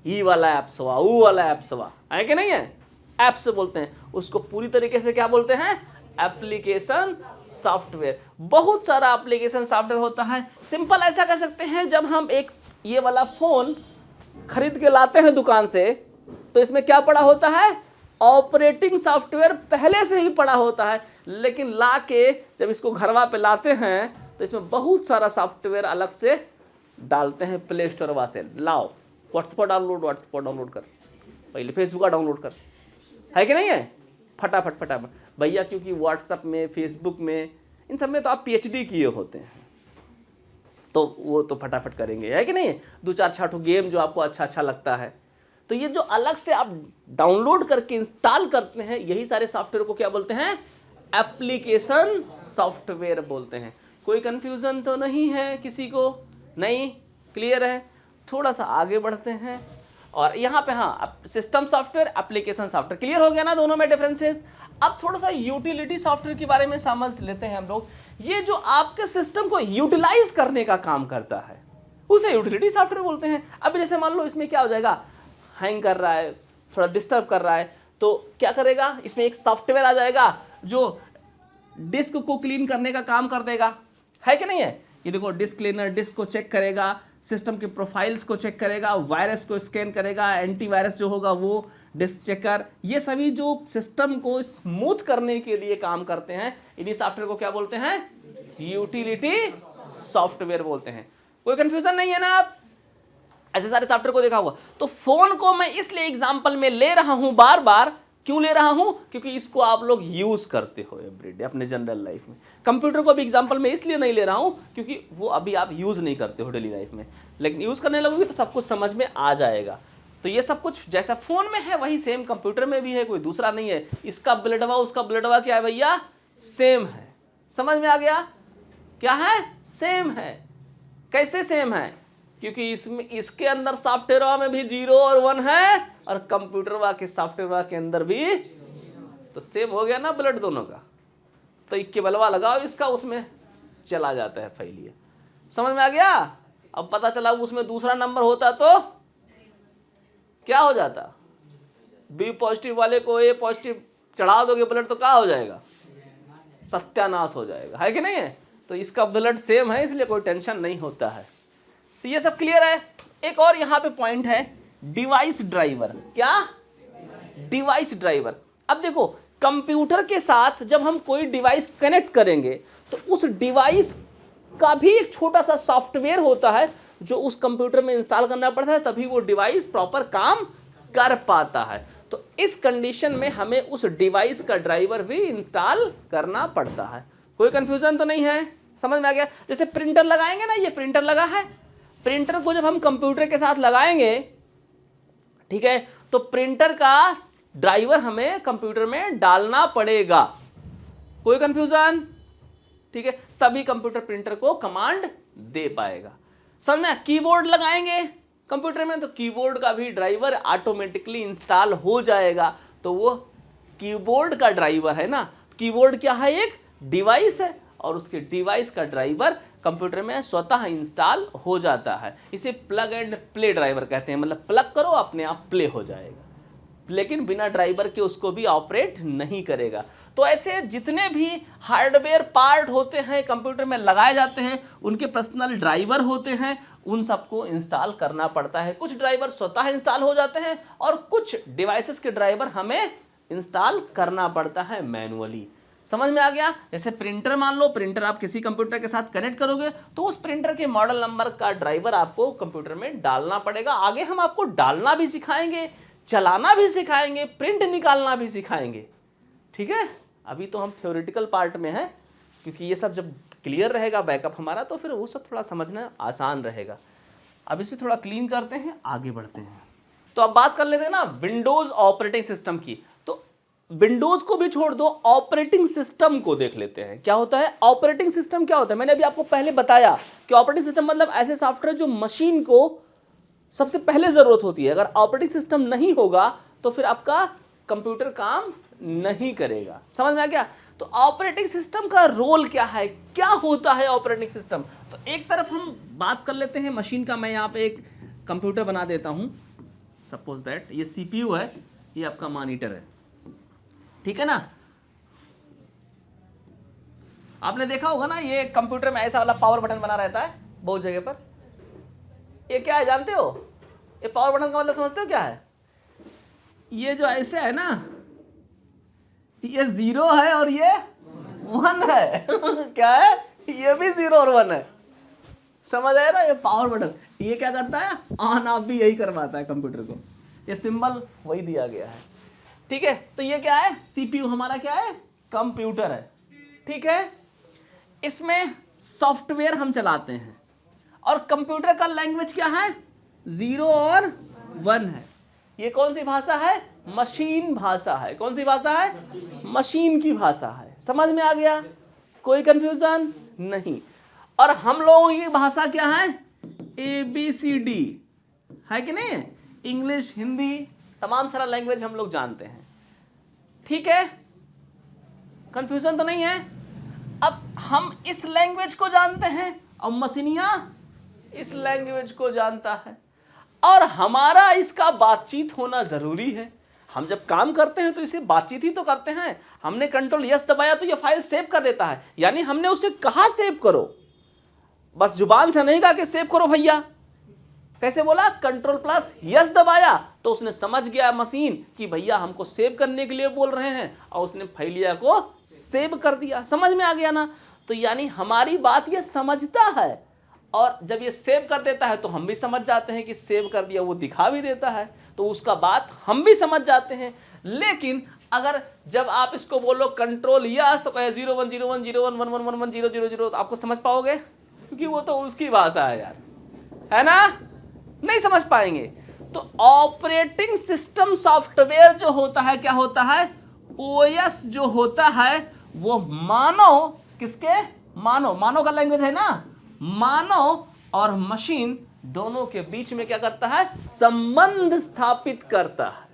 ये वाला एप्स हुआ, वो वाला एप्स हुआ, है कि नहीं है? एप्स बोलते हैं उसको। पूरी तरीके से क्या बोलते हैं? Application software. बहुत सारा एप्लीकेशन सॉफ्टवेयर होता है। सिंपल ऐसा कह सकते हैं, जब हम एक ये वाला फोन खरीद के लाते हैं दुकान से, तो इसमें क्या पड़ा होता है? ऑपरेटिंग सॉफ्टवेयर पहले से ही पड़ा होता है। लेकिन ला के जब इसको घरवा पे लाते हैं तो इसमें बहुत सारा सॉफ्टवेयर अलग से डालते हैं प्ले स्टोर वा से। लाओ व्हाट्सएप डाउनलोड कर, पहले फेसबुक का डाउनलोड कर, है कि नहीं है? फटाफट फटाफट भैया, क्योंकि व्हाट्सएप में, फेसबुक में, इन सब में तो आप पीएचडी किए होते हैं, तो वो तो फटाफट करेंगे, है कि नहीं। 2-4 गेम जो आपको अच्छा लगता है, तो ये जो अलग से आप डाउनलोड करके इंस्टॉल करते हैं, यही सारे सॉफ्टवेयर को क्या बोलते हैं, एप्लीकेशन सॉफ्टवेयर बोलते हैं। कोई कंफ्यूजन तो नहीं है किसी को, नहीं, क्लियर है। थोड़ा सा आगे बढ़ते हैं और यहाँ पे हाँ, system software, application software, clear हो गया ना दोनों में डिफरेंसेस। अब थोड़ा सा यूटिलिटी सॉफ्टवेयर के बारे में समझ लेते हैं हम लोग। ये जो आपके सिस्टम को यूटिलाइज करने का काम करता है, उसे यूटिलिटी सॉफ्टवेयर बोलते हैं। अब जैसे मान लो इसमें क्या हो जाएगा, हैंग कर रहा है, थोड़ा डिस्टर्ब कर रहा है, तो क्या करेगा, इसमें एक सॉफ्टवेयर आ जाएगा जो डिस्क को क्लीन करने का काम कर देगा, है कि नहीं है। ये देखो, डिस्क क्लीनर डिस्क को चेक करेगा, सिस्टम के प्रोफाइल्स को चेक करेगा, वायरस को स्कैन करेगा, एंटीवायरस जो होगा वो, डिस्क चेकर, ये सभी जो सिस्टम को स्मूथ करने के लिए काम करते हैं, इन्हीं सॉफ्टवेयर को क्या बोलते हैं, यूटिलिटी सॉफ्टवेयर बोलते हैं। कोई कंफ्यूजन नहीं है ना। आप ऐसे सारे सॉफ्टवेयर को देखा होगा। तो फोन को मैं इसलिए एग्जांपल में ले रहा हूं बार बार, क्यों ले रहा हूं, क्योंकि इसको आप लोग यूज करते हो एवरीडे अपने जनरल लाइफ में। कंप्यूटर को भी एग्जांपल में इसलिए नहीं ले रहा हूं क्योंकि वो अभी आप यूज नहीं करते हो डेली लाइफ में, लेकिन यूज करने लगोगे तो सब कुछ समझ में आ जाएगा। तो ये सब कुछ जैसा फोन में है वही सेम कंप्यूटर में भी है, कोई दूसरा नहीं है। इसका ब्लडवा उसका ब्लडवा क्या है भैया, सेम है। समझ में आ गया, क्या है, सेम है। कैसे सेम है, क्योंकि इसमें, इसके अंदर सॉफ्टवेयर में भी 0 और 1 है और कंप्यूटर के सॉफ्टवेयर के अंदर भी, तो सेम हो गया ना ब्लड दोनों का। तो इक्के बलवा लगाओ इसका, उसमें चला जाता है फाइल। ये समझ में आ गया। अब पता चला उसमें दूसरा नंबर होता तो क्या हो जाता, बी पॉजिटिव वाले को ए पॉजिटिव चढ़ा दोगे ब्लड तो क्या हो जाएगा, सत्यानाश हो जाएगा, है कि नहीं है। तो इसका ब्लड सेम है, इसलिए कोई टेंशन नहीं होता है। तो ये सब क्लियर है। एक और यहाँ पे पॉइंट है, डिवाइस ड्राइवर। क्या, डिवाइस ड्राइवर। अब देखो, कंप्यूटर के साथ जब हम कोई डिवाइस कनेक्ट करेंगे तो उस डिवाइस का भी एक छोटा सा सॉफ्टवेयर होता है जो उस कंप्यूटर में इंस्टॉल करना पड़ता है, तभी वो डिवाइस प्रॉपर काम कर पाता है। तो इस कंडीशन में हमें उस डिवाइस का ड्राइवर भी इंस्टॉल करना पड़ता है। कोई कंफ्यूजन तो नहीं है, समझ में आ गया। जैसे प्रिंटर लगाएंगे ना, ये प्रिंटर लगा है, प्रिंटर को जब हम कंप्यूटर के साथ लगाएंगे, ठीक है, तो प्रिंटर का ड्राइवर हमें कंप्यूटर में डालना पड़ेगा। कोई कंफ्यूजन, ठीक है, तभी कंप्यूटर प्रिंटर को कमांड दे पाएगा। समझ में। कीबोर्ड लगाएंगे कंप्यूटर में तो कीबोर्ड का भी ड्राइवर ऑटोमेटिकली इंस्टॉल हो जाएगा। तो वो कीबोर्ड का ड्राइवर है ना, कीबोर्ड क्या है, एक डिवाइस है और उसके डिवाइस का ड्राइवर कंप्यूटर में स्वतः इंस्टॉल हो जाता है। इसे प्लग एंड प्ले ड्राइवर कहते हैं, मतलब प्लग करो अपने आप प्ले हो जाएगा, लेकिन बिना ड्राइवर के उसको भी ऑपरेट नहीं करेगा। तो ऐसे जितने भी हार्डवेयर पार्ट होते हैं कंप्यूटर में लगाए जाते हैं, उनके पर्सनल ड्राइवर होते हैं, उन सबको इंस्टॉल करना पड़ता है। कुछ ड्राइवर स्वतः इंस्टॉल हो जाते हैं और कुछ डिवाइसेस के ड्राइवर हमें इंस्टॉल करना पड़ता है मैनुअली। समझ में आ गया। जैसे प्रिंटर, मान लो प्रिंटर आप किसी कंप्यूटर के साथ कनेक्ट करोगे तो उस प्रिंटर के मॉडल नंबर का ड्राइवर आपको कंप्यूटर में डालना पड़ेगा। आगे हम आपको डालना भी सिखाएंगे, चलाना भी सिखाएंगे, प्रिंट निकालना भी सिखाएंगे, ठीक है। अभी तो हम थ्योरेटिकल पार्ट में हैं, क्योंकि ये सब जब क्लियर रहेगा बैकअप हमारा तो फिर वो सब थोड़ा समझना आसान रहेगा। अब इसे थोड़ा क्लीन करते हैं, आगे बढ़ते हैं। तो अब बात कर लेते हैं ना विंडोज ऑपरेटिंग सिस्टम की। तो विंडोज को भी छोड़ दो, ऑपरेटिंग सिस्टम को देख लेते हैं। क्या होता है ऑपरेटिंग सिस्टम, क्या होता है। मैंने अभी आपको पहले बताया कि ऑपरेटिंग सिस्टम मतलब ऐसे सॉफ्टवेयर जो मशीन को सबसे पहले जरूरत होती है। अगर ऑपरेटिंग सिस्टम नहीं होगा तो फिर आपका कंप्यूटर काम नहीं करेगा। समझ में आ गया। तो ऑपरेटिंग सिस्टम का रोल क्या है, क्या होता है ऑपरेटिंग सिस्टम। तो एक तरफ हम बात कर लेते हैं मशीन का। मैं यहाँ पे एक कंप्यूटर बना देता हूँ, सपोज दैट ये सीपीयू है, ये आपका मॉनिटर है, ठीक है ना। आपने देखा होगा ना, ये कंप्यूटर में ऐसा वाला पावर बटन बना रहता है बहुत जगह पर। ये क्या है जानते हो, ये पावर बटन का मतलब समझते हो क्या है। ये जो ऐसे है ना, ये 0 है और ये 1 है क्या है, ये भी 0 और 1 है। समझ आया ना। ये पावर बटन ये क्या करता है, ऑन ऑफ भी यही करवाता है कंप्यूटर को। ये सिंबल वही दिया गया है, ठीक है, तो ये क्या है, CPU हमारा क्या है, कंप्यूटर है। ठीक है, इसमें सॉफ्टवेयर हम चलाते हैं और कंप्यूटर का लैंग्वेज क्या है, 0 और 1 है। ये कौन सी भाषा है, मशीन भाषा है। कौन सी भाषा है, मशीन की भाषा है। समझ में आ गया, कोई कंफ्यूजन नहीं। और हम लोगों की भाषा क्या है, ABCD है कि नहीं, इंग्लिश, हिंदी, तमाम सारा लैंग्वेज हम लोग जानते हैं। ठीक है, कंफ्यूजन तो नहीं है। अब हम इस लैंग्वेज को जानते हैं और मशीनिया इस लैंग्वेज को जानता है, और हमारा इसका बातचीत होना जरूरी है। हम जब काम करते हैं तो इसे बातचीत ही तो करते हैं। हमने कंट्रोल यस दबाया तो ये फाइल सेव कर देता है, यानी हमने उसे कहा सेव करो, बस जुबान से नहीं कहा कि सेव करो भैया। कैसे बोला, कंट्रोल प्लस यस दबाया तो उसने समझ गया मशीन कि भैया हमको सेव करने के लिए बोल रहे हैं, और उसने फाइलिया को सेव कर दिया। समझ में आ गया ना, तो यानी हमारी बात ये समझता है, और जब ये सेव कर देता है तो हम भी समझ जाते हैं कि सेव कर दिया, वो दिखा भी देता है तो उसका बात हम भी समझ जाते हैं। लेकिन अगर जब आप इसको बोलो कंट्रोल यस तो कहे 010101111000 तो आपको समझ पाओगे, क्योंकि वो तो उसकी भाषा है यार, है ना, नहीं समझ पाएंगे। तो ऑपरेटिंग सिस्टम सॉफ्टवेयर जो होता है, क्या होता है, OS जो होता है वो मानव, किसके, मानव का लैंग्वेज है ना, मानव और मशीन दोनों के बीच में क्या करता है, संबंध स्थापित करता है।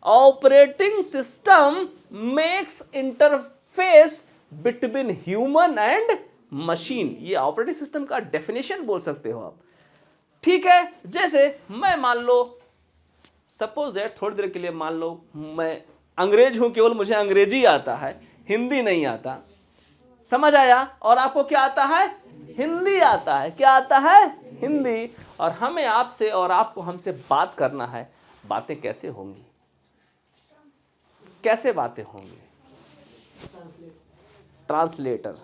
Operating system makes interface between human and machine. ये ऑपरेटिंग सिस्टम का डेफिनेशन बोल सकते हो आप। ठीक है, जैसे मैं मान लो, सपोज दैट, थोड़ी देर के लिए मान लो मैं अंग्रेज हूं, केवल मुझे अंग्रेजी आता है, हिंदी नहीं आता। समझ आया, और आपको क्या आता है, हिंदी आता है। क्या आता है, हिंदी। और हमें आपसे और आपको हमसे बात करना है, बातें कैसे होंगी, कैसे बातें होंगी, ट्रांसलेटर।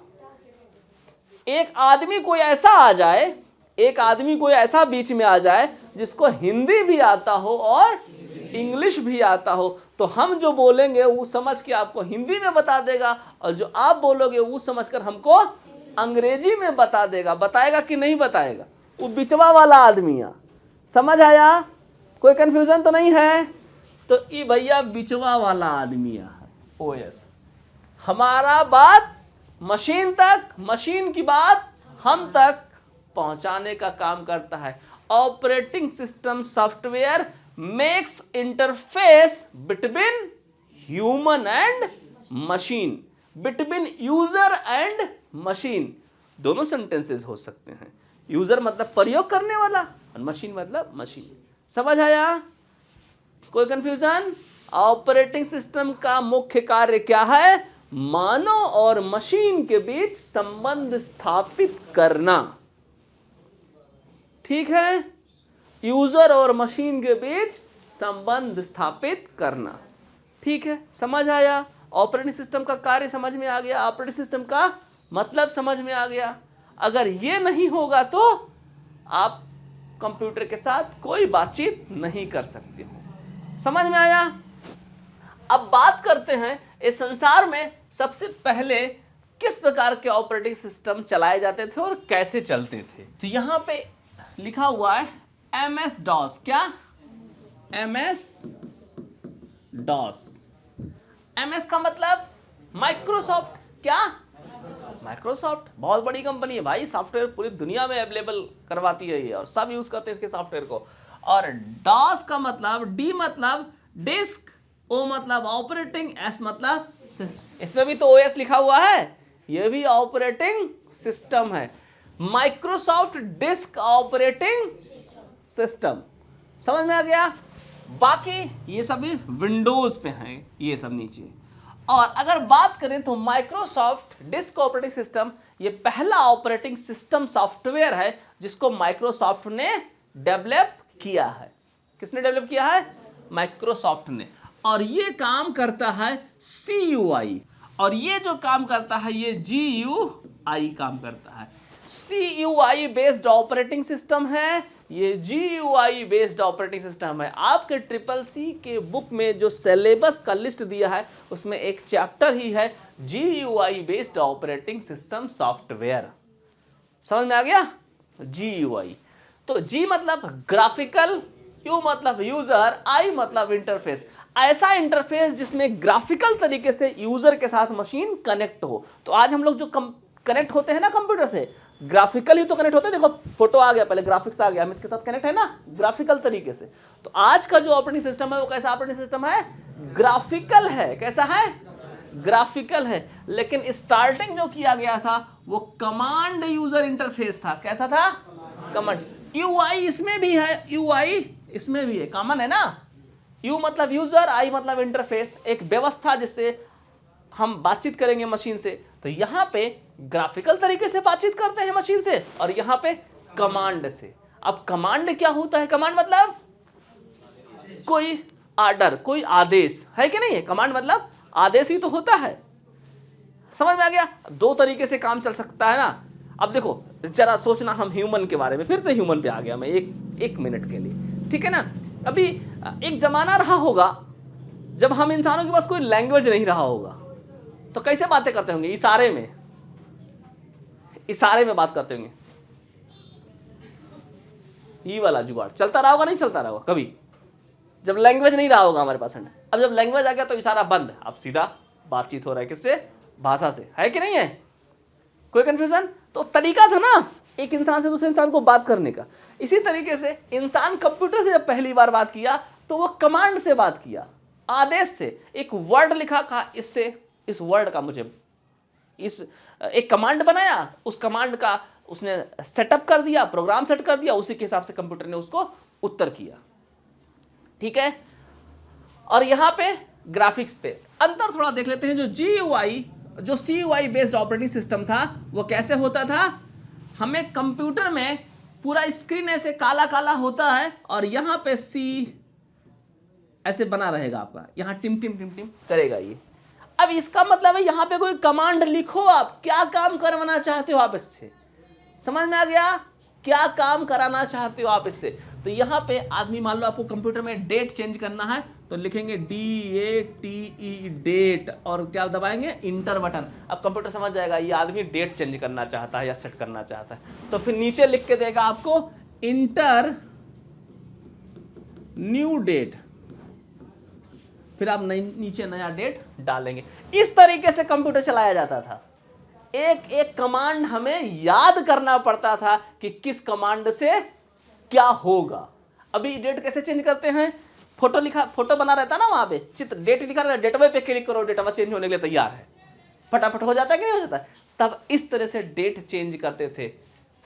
एक आदमी कोई ऐसा आ जाए, एक आदमी कोई ऐसा बीच में आ जाए जिसको हिंदी भी आता हो और इंग्लिश भी आता हो, तो हम जो बोलेंगे वो समझ के आपको हिंदी में बता देगा, और जो आप बोलोगे वो समझकर हमको अंग्रेजी में बता देगा। बताएगा कि नहीं बताएगा, वो बिचवा वाला आदमी है। समझ आया, कोई कंफ्यूजन तो नहीं है। तो ये भैया बिचवा वाला आदमी है, OS। हमारा बात मशीन तक, मशीन की बात हम तक पहुंचाने का काम करता है। Operating system software makes interface between human and machine, between user and machine. दोनों सेंटेंसेस हो सकते हैं। यूजर मतलब प्रयोग करने वाला, और मशीन मतलब मशीन। समझ आया, कोई कंफ्यूजन। ऑपरेटिंग सिस्टम का मुख्य कार्य क्या है, मानव और मशीन के बीच संबंध स्थापित करना। ठीक है, यूजर और मशीन के बीच संबंध स्थापित करना। ठीक है, समझ आया। ऑपरेटिंग सिस्टम का कार्य समझ में आ गया, ऑपरेटिंग सिस्टम का मतलब समझ में आ गया। अगर ये नहीं होगा तो आप कंप्यूटर के साथ कोई बातचीत नहीं कर सकते हो। समझ में आया। अब बात करते हैं इस संसार में सबसे पहले किस प्रकार के ऑपरेटिंग सिस्टम चलाए जाते थे और कैसे चलते थे। तो यहां पे लिखा हुआ है MS-DOS। क्या, MS-DOS। MS का मतलब माइक्रोसॉफ्ट। क्या, माइक्रोसॉफ्ट बहुत बड़ी कंपनी है भाई, सॉफ्टवेयर पूरी दुनिया में अवेलेबल करवाती है ये, और सब यूज करते हैं इसके सॉफ्टवेयर को। और DOS का मतलब, D मतलब डिस्क, O मतलब ऑपरेटिंग, S मतलब सिस्टम। इसमें भी तो OS लिखा हुआ है, ये भी ऑपरेटिंग सिस्टम है। Microsoft disk operating system. समझ में आ गया। बाकी ये सभी विंडोज पे हैं, ये सब नीचे। और अगर बात करें तो माइक्रोसॉफ्ट डिस्क ऑपरेटिंग सिस्टम ये पहला ऑपरेटिंग सिस्टम सॉफ्टवेयर है जिसको माइक्रोसॉफ्ट ने डेवलप किया है। किसने डेवलप किया है, माइक्रोसॉफ्ट ने। और ये काम करता है CUI, और ये जो काम करता है ये GUI काम करता है। CUI बेस्ड ऑपरेटिंग सिस्टम है, ये GUI बेस्ड ऑपरेटिंग सिस्टम है। आपके CCC के बुक में जो सिलेबस का लिस्ट दिया है उसमें एक चैप्टर ही है GUI based operating system software. समझ में आ गया? GUI तो G मतलब ग्राफिकल, U मतलब यूजर, I मतलब इंटरफेस। ऐसा इंटरफेस जिसमें ग्राफिकल तरीके से यूजर के साथ मशीन कनेक्ट हो। तो आज हम लोग जो कनेक्ट होते हैं ना कंप्यूटर से, ग्राफिकल ही तो कनेक्ट होते हैं। देखो फोटो आ गया, पहले ग्राफिक्स आ गया, हम इसके साथ कनेक्ट है ना ग्राफिकल तरीके से। तो आज का जो ऑपरेटिंग सिस्टम है वो कैसा ऑपरेटिंग सिस्टम है? ग्राफिकल है। कैसा है? ग्राफिकल है। लेकिन स्टार्टिंग जो किया गया था वो कमांड यूजर इंटरफेस था। कैसा था? कमांड। UI इसमें भी है, UI इसमें भी है, कॉमन है ना। U मतलब यूजर, I मतलब इंटरफेस, एक व्यवस्था जिससे हम बातचीत करेंगे मशीन से। तो यहां पे ग्राफिकल तरीके से बातचीत करते हैं मशीन से और यहां पे कमांड से। अब कमांड क्या होता है? कमांड मतलब कोई ऑर्डर, कोई आदेश है कि नहीं है? कमांड मतलब आदेश ही तो होता है। समझ में आ गया? दो तरीके से काम चल सकता है ना। अब देखो जरा सोचना, हम ह्यूमन के बारे में, फिर से ह्यूमन पे आ गया मैं एक मिनट के लिए, ठीक है ना। अभी एक जमाना रहा होगा जब हम इंसानों के पास कोई लैंग्वेज नहीं रहा होगा, तो कैसे बातें करते होंगे? इशारे में, इशारे में बात करते होंगे। ये वाला जुगाड़ चलता रहा होगा, नहीं चलता रहा होगा कभी, जब लैंग्वेज नहीं रहा होगा हमारे पास। अब जब लैंग्वेज आ गया तो इशारा बंद, अब सीधा बातचीत हो रहा है। किससे? भाषा से। है कि नहीं है? कोई कंफ्यूजन? तो तरीका था ना एक इंसान से दूसरे इंसान को बात करने का। इसी तरीके से इंसान कंप्यूटर से जब पहली बार बात किया तो वो कमांड से बात किया, आदेश से। एक वर्ड लिखा, कहा इससे इस वर्ड का मुझे एक कमांड बनाया, उस कमांड का उसने सेटअप कर दिया, प्रोग्राम सेट कर दिया, उसी के हिसाब से कंप्यूटर ने उसको उत्तर किया। ठीक है। और यहां पे ग्राफिक्स पे अंतर थोड़ा देख लेते हैं। जो GUI, जो CUI बेस्ड ऑपरेटिंग सिस्टम था वो कैसे होता था? हमें कंप्यूटर में पूरा स्क्रीन ऐसे काला काला होता है और यहां पे C ऐसे बना रहेगा आपका, यहां टिम टिम टिम टिम करेगा ये। अब इसका मतलब है यहां पे कोई कमांड लिखो, आप क्या काम करवाना चाहते हो आप इससे। समझ में आ गया? क्या काम कराना चाहते हो आप इससे। तो यहां पे आदमी, मान लो आपको कंप्यूटर में डेट चेंज करना है तो लिखेंगे DATE डेट, और क्या दबाएंगे? Inter button. अब कंप्यूटर समझ जाएगा ये आदमी डेट चेंज करना चाहता है या सेट करना चाहता है। तो फिर नीचे लिख के देगा आपको इंटर न्यू डेट, फिर आप नीचे नया डेट डालेंगे। इस तरीके से कंप्यूटर चलाया जाता था। एक एक कमांड हमें याद करना पड़ता था कि किस कमांड से क्या होगा। अभी डेट कैसे चेंज करते हैं? फोटो लिखा, फोटो बना रहता ना वहां पे, चित्र, डेट लिखा रहता है, डेटवे पे क्लिक करो, डेटवा चेंज होने के लिए तैयार है, फटाफट हो जाता है कि नहीं हो जाता है? तब इस तरह से डेट चेंज करते थे।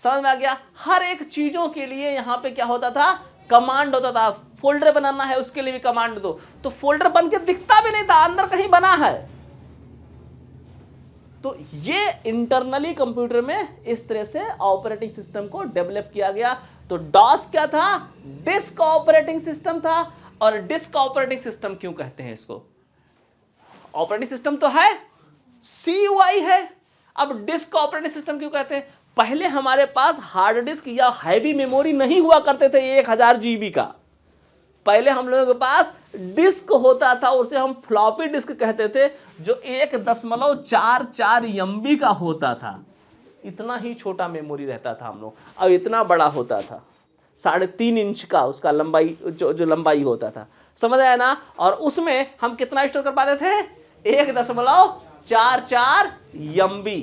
समझ में आ गया? हर एक चीजों के लिए यहां पे क्या होता था? कमांड होता था। फोल्डर बनाना है उसके लिए भी कमांड दो, तो फोल्डर बन के दिखता भी नहीं था, अंदर कहीं बना है। तो ये इंटरनली कंप्यूटर में इस तरह से ऑपरेटिंग सिस्टम को डेवलप किया गया। तो डॉस क्या था? डिस्क ऑपरेटिंग सिस्टम था। और डिस्क ऑपरेटिंग सिस्टम क्यों कहते हैं इसको? ऑपरेटिंग सिस्टम तो है, CUI है, अब डिस्क ऑपरेटिंग सिस्टम क्यों कहते हैं? पहले हमारे पास हार्ड डिस्क या हैवी मेमोरी नहीं हुआ करते थे 1000 GB का। पहले हम लोगों के पास डिस्क होता था, उसे हम फ्लॉपी डिस्क कहते थे, जो 1.44 MB का होता था। इतना ही छोटा मेमोरी रहता था हम लोग। अब इतना बड़ा होता था, 3.5 इंच का उसका लंबाई, जो लंबाई होता था। समझ आया ना? और उसमें हम कितना स्टोर कर पाते थे? 1.44 MB।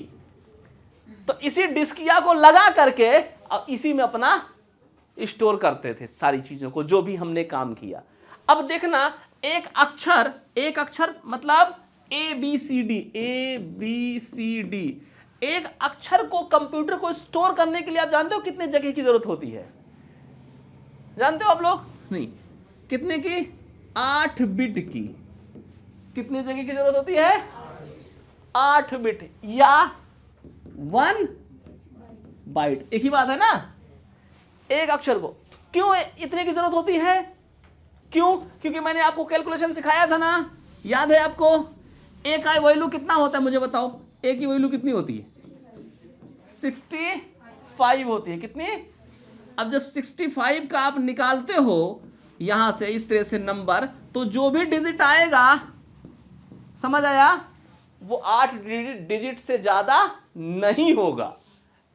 तो इसी डिस्किया को लगा करके अब इसी में अपना स्टोर करते थे सारी चीजों को, जो भी हमने काम किया। अब देखना, एक अक्षर मतलब ABCD, एक अक्षर को, कंप्यूटर को स्टोर करने के लिए आप जानते हो कितने जगह की जरूरत होती है? जानते हो आप लोग? नहीं। कितने की? 8 बिट की। कितनी जगह की जरूरत होती है? 8 बिट या 1 बाइट, एक ही बात है ना। एक अक्षर को क्यों इतने की जरूरत होती है? क्यों? क्योंकि मैंने आपको कैलकुलेशन सिखाया था ना, याद है आपको? ए का वैल्यू कितना होता है मुझे बताओ? ए की वैल्यू कितनी होती है? 65 होती है। कितनी? अब जब 65 का आप निकालते हो यहां से इस तरह से नंबर, तो जो भी डिजिट आएगा, समझ आया, वो 8 डिजिट से ज्यादा नहीं होगा।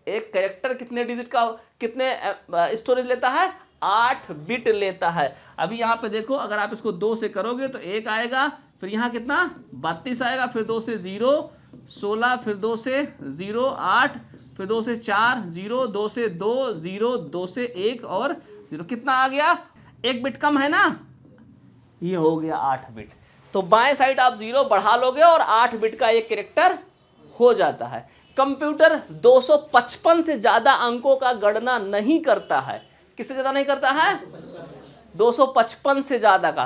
एक कैरेक्टर कितने डिजिट का, कितने स्टोरेज लेता है, 8 बिट लेता है। अभी यहाँ पे देखो, अगर आप इसको 2 से करोगे तो 1 आएगा, फिर यहाँ कितना 32 आएगा, फिर 2 से 0 16, फिर 2 से 0 8, फिर 2 से 4 0, 2 से 2 0, 2 से 1 और 0, कितना आ गया, 1 बिट कम है ना, ये हो गया 8 बिट। तो बाएं साइड आप 0 बढ़ा लोगे और 8 बिट का एक कैरेक्टर हो जाता है। कंप्यूटर 255 से ज्यादा अंकों का गणना नहीं करता है। किससे ज्यादा नहीं करता है, 255 से ज्यादा का।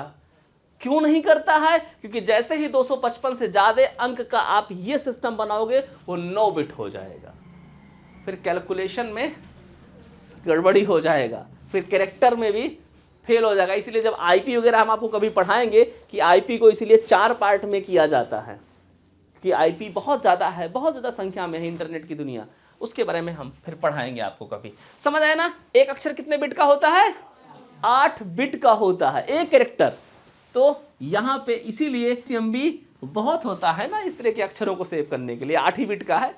क्यों नहीं करता है, क्योंकि जैसे ही 255 से ज्यादा अंक का आप ये सिस्टम बनाओगे वो 9 बिट हो जाएगा, फिर कैलकुलेशन में गड़बड़ी हो जाएगा, फिर कैरेक्टर में भी फेल हो जाएगा। इसीलिए जब आईपी वगैरह हम आपको कभी पढ़ाएंगे कि आईपी को इसीलिए 4 पार्ट में किया जाता है, कि आईपी बहुत ज़्यादा है, बहुत ज़्यादा संख्या में है इंटरनेट की दुनिया, उसके बारे में हम फिर पढ़ाएंगे आपको कभी। समझ आया ना, एक अक्षर कितने बिट का होता है, 8 बिट का होता है एक कैरेक्टर। तो यहाँ पे इसीलिए CMB बहुत होता है ना, इस तरह के अक्षरों को सेव करने के लिए 8 ही बिट का है,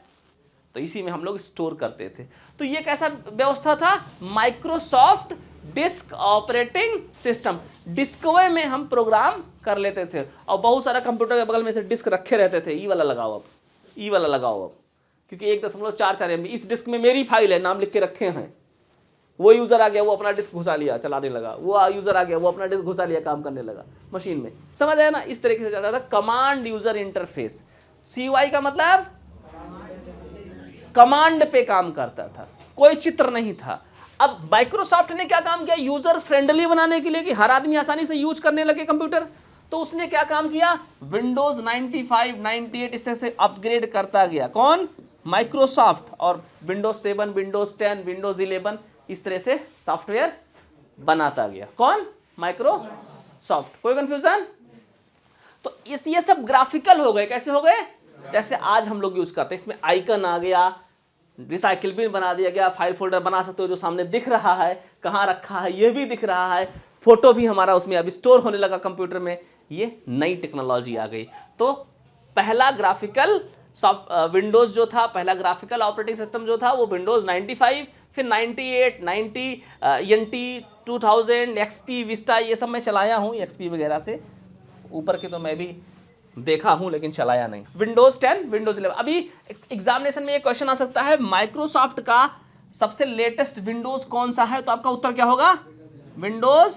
तो इसी में हम लोग स्टोर करते थे। तो ये कैसा व्यवस्था था, माइक्रोसॉफ्ट डिस्क ऑपरेटिंग सिस्टम। डिस्कवे में हम प्रोग्राम कर लेते थे, और बहुत सारा कंप्यूटर के बगल में से डिस्क रखे रहते थे, ई वाला लगाओ अब, ई वाला लगाओ अब, क्योंकि 1.44 MB इस डिस्क में मेरी फाइल है, नाम लिख के रखे हैं। वो यूजर आ गया, वो अपना डिस्क घुसा लिया, चलाने लगा, वो यूजर आ गया, वो अपना डिस्क घुसा लिया, काम करने लगा मशीन में। समझ आया ना, इस तरीके से चलता था कमांड यूजर इंटरफेस। CUI का मतलब कमांड पे काम करता था, कोई चित्र नहीं था। अब माइक्रोसॉफ्ट ने क्या काम किया, यूजर फ्रेंडली बनाने के लिए, कि हर आदमी आसानी से यूज करने लगे कंप्यूटर, तो उसने क्या काम किया, विंडोज 95 98 इस तरह से अपग्रेड करता गया। कौन, माइक्रोसॉफ्ट। और विंडोज 7 विंडोज 10 विंडोज 11 इस तरह से सॉफ्टवेयर बनाता गया। कौन, माइक्रोसॉफ्ट। कोई कंफ्यूजन? तो ये सब ग्राफिकल हो गए। कैसे हो गए, जैसे आज हम लोग यूज करते हैं, इसमें आइकन आ गया, रिसाइकिल बिन बना दिया गया, फाइल फोल्डर बना सकते हो जो सामने दिख रहा है, कहाँ रखा है ये भी दिख रहा है, फोटो भी हमारा उसमें अभी स्टोर होने लगा कंप्यूटर में। ये नई टेक्नोलॉजी आ गई। तो पहला ग्राफिकल विंडोज जो था, पहला ग्राफिकल ऑपरेटिंग सिस्टम जो था वो विंडोज 95, फिर 98 90 NT 2000 XP विस्टा, ये सब मैं चलाया हूँ XP वगैरह से, ऊपर के तो मैं भी देखा हूं लेकिन चलाया नहीं। Windows 10 Windows 11। अभी एग्जामिनेशन में ये क्वेश्चन आ सकता है, माइक्रोसॉफ्ट का सबसे लेटेस्ट विंडोज कौन सा है, तो आपका उत्तर क्या होगा, विंडोज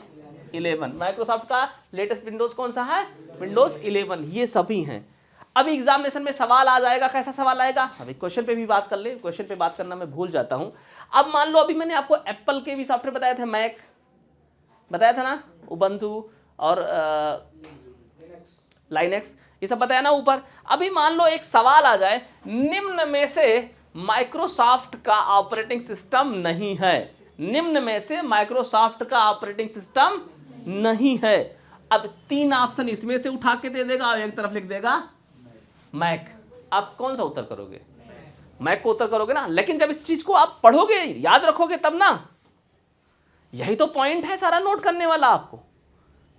11। माइक्रोसॉफ्ट का लेटेस्ट विंडोज कौन सा है, विंडोज 11। ये सभी हैं। अभी एग्जामिनेशन में सवाल आ जाएगा, कैसा सवाल आएगा, अभी क्वेश्चन पे भी बात कर ले, क्वेश्चन पे बात करना मैं भूल जाता हूं। अब मान लो अभी मैंने आपको एप्पल के भी सॉफ्टवेयर बताए थे, मैक बताया था ना, उबंटू और लाइनेक्स, ये सब बताया ना ऊपर। अभी मान लो एक सवाल आ जाए, निम्न में से माइक्रोसॉफ्ट का ऑपरेटिंग सिस्टम नहीं है, निम्न में से माइक्रोसॉफ्ट का ऑपरेटिंग सिस्टम नहीं है। अब 3 ऑप्शन इसमें से उठा के दे देगा और एक तरफ लिख देगा मैक। आप कौन सा उत्तर करोगे, मैक को उत्तर करोगे ना। लेकिन जब इस चीज को आप पढ़ोगे, याद रखोगे तब ना, यही तो पॉइंट है सारा नोट करने वाला आपको।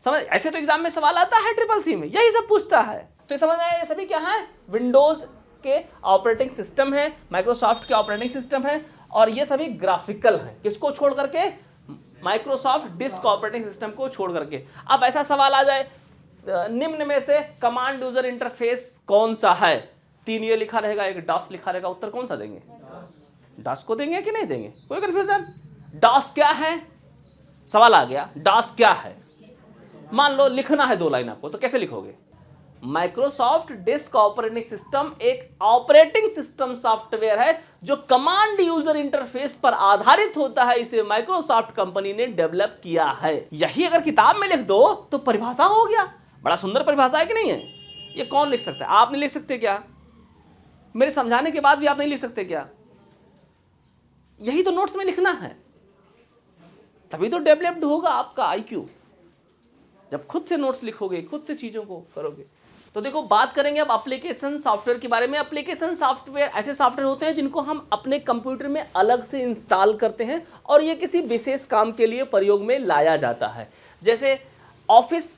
समझ, ऐसे तो एग्जाम में सवाल आता है CCC में, यही सब पूछता है। तो समझ में आया, ये सभी क्या है, विंडोज के ऑपरेटिंग सिस्टम है, माइक्रोसॉफ्ट के ऑपरेटिंग सिस्टम है, और ये सभी ग्राफिकल हैं। किसको छोड़ करके, माइक्रोसॉफ्ट डिस्क ऑपरेटिंग सिस्टम को छोड़ करके। अब ऐसा सवाल आ जाए, निम्न में से कमांड यूजर इंटरफेस कौन सा है, 3 ये लिखा रहेगा, एक डॉस लिखा रहेगा, उत्तर कौन सा देंगे, डॉस को देंगे कि नहीं देंगे, कोई कंफ्यूजन। डॉस क्या है, सवाल आ गया, डॉस क्या है। मान लो लिखना है 2 लाइन आपको, तो कैसे लिखोगे, माइक्रोसॉफ्ट डिस्क ऑपरेटिंग सिस्टम एक ऑपरेटिंग सिस्टम सॉफ्टवेयर है जो कमांड यूजर इंटरफेस पर आधारित होता है, इसे माइक्रोसॉफ्ट कंपनी ने डेवलप किया है। यही अगर किताब में लिख दो तो परिभाषा हो गया, बड़ा सुंदर परिभाषा है कि नहीं है। ये कौन लिख सकता है, आप नहीं लिख सकते क्या, मेरे समझाने के बाद भी आप नहीं लिख सकते क्या, यही तो नोट्स में लिखना है, तभी तो डेवलप्ड होगा आपका IQ। जब खुद से नोट्स लिखोगे, खुद से चीजों को करोगे, तो देखो बात करेंगे अब एप्लीकेशन सॉफ्टवेयर के बारे में। एप्लीकेशन सॉफ्टवेयर ऐसे सॉफ्टवेयर होते हैं जिनको हम अपने कंप्यूटर में अलग से इंस्टॉल करते हैं और ये किसी विशेष काम के लिए प्रयोग में लाया जाता है। जैसे ऑफिस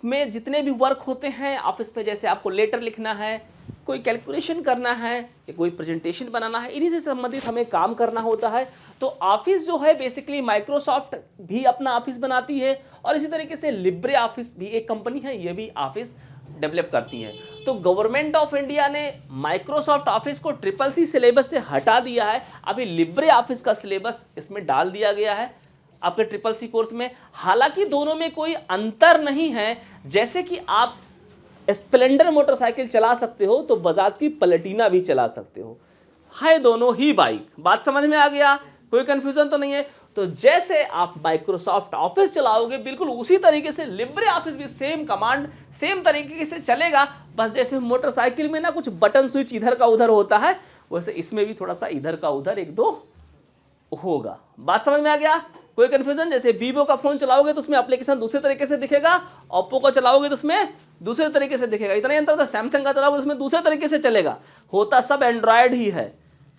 में जितने भी वर्क होते हैं ऑफिस में, जैसे आपको लेटर लिखना है, कोई कैलकुलेशन करना है या कोई प्रेजेंटेशन बनाना है, इन्हीं से संबंधित हमें काम करना होता है। तो ऑफिस जो है बेसिकली माइक्रोसॉफ्ट भी अपना ऑफिस बनाती है और इसी तरीके से लिब्रे ऑफिस भी एक कंपनी है, ये भी ऑफिस डेवलप करती है। तो गवर्नमेंट ऑफ इंडिया ने माइक्रोसॉफ्ट ऑफिस को CCC सिलेबस से हटा दिया है, अभी लिब्रे ऑफिस का सिलेबस इसमें डाल दिया गया है आपके CCC कोर्स में। हालांकि दोनों में कोई अंतर नहीं है, जैसे कि आप स्प्लेंडर मोटरसाइकिल चला सकते हो तो बजाज की प्लेटिना भी चला सकते हो, है दोनों ही बाइक। बात समझ में आ गया, कोई कंफ्यूजन तो नहीं है। तो जैसे आप माइक्रोसॉफ्ट ऑफिस चलाओगे बिल्कुल उसी तरीके से लिब्रे ऑफिस भी सेम कमांड सेम तरीके से चलेगा, बस जैसे मोटरसाइकिल में ना कुछ बटन स्विच इधर का उधर होता है, वैसे इसमें भी थोड़ा सा इधर का उधर एक दो होगा। बात समझ में आ गया, कोई कंफ्यूजन? जैसे वीवो का फोन चलाओगे तो उसमें एप्लीकेशन दूसरे तरीके से दिखेगा, ओप्पो का चलाओगे तो उसमें दूसरे तरीके से दिखेगा, इतना ही अंतर होता है। सैमसंग का चलाओगे तो उसमें दूसरे तरीके से चलेगा, होता सब एंड्रॉयड ही है।